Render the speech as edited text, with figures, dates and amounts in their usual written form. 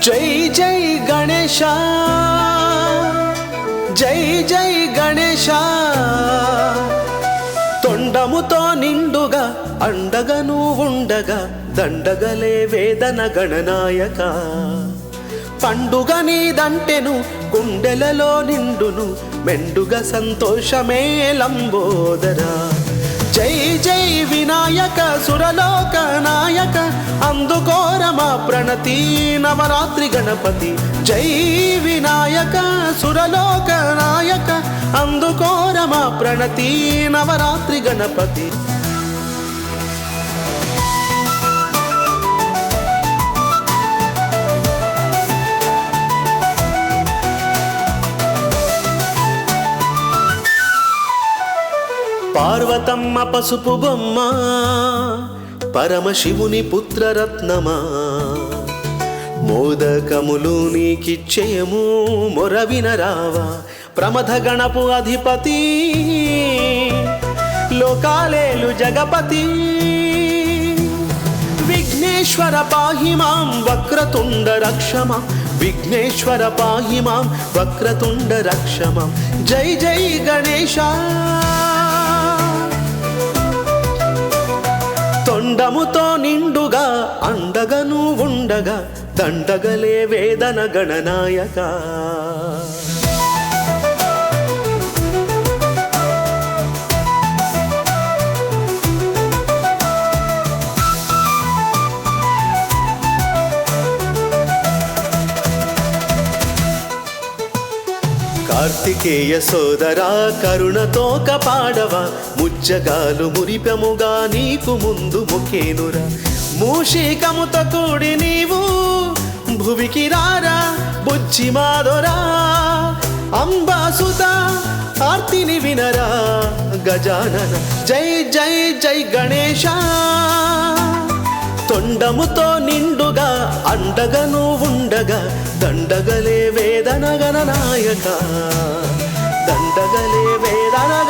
జై జై గణేశ, జై జై గణేశ. తొండముతో నిండుగా అండగా నువ్వుండగా దండగలే వేదన గణనాయక. పండుగ నీదంటెను గుండెలలో నిండును మెండుగా సంతోషమే లంబోదరా. జై జై వినాయక సురలోక నాయక, అందుకోరమా ప్రణతి నవరాత్రి గణపతి. జై వినాయక సురలోక నాయక, అందుకోరమా ప్రణతి నవరాత్రి గణపతి. పార్వతమ్మ పసుపు బొమ్మ, పరమశివుని పుత్రరత్నమా. మోదకములు నీకిచ్చేయము మొరవినరావా. ప్రమథ గణపు అధిపతి, లోకాలేలు జగపతి. విఘ్నేశ్వర పాహి మాం వక్రతుండ రక్షమా. విఘ్నేశ్వర పాహి మాం వక్రతుండ రక్షమా. జై జై గణేశ. తొండముతో నిండుగా అండగా నువ్వుండగా దండగలే వేదన గణనాయక. కార్తికేయ సోదరా కరుణతో కాపాడవా. ముజ్జగాలు మురిపెముగా నీకు ముందు మొక్కేనురా. మూషికముతో కూడి నీవు భువికి రారా. బుజ్జి మాదొరా అంబాసుత ఆర్తిని వినరా గజానన. జై జై జై గణేశ. తొండముతో నిండుగా అండగా నువ్వుండగా దండగలే వేదన గణనాయక. దండగలే వేదన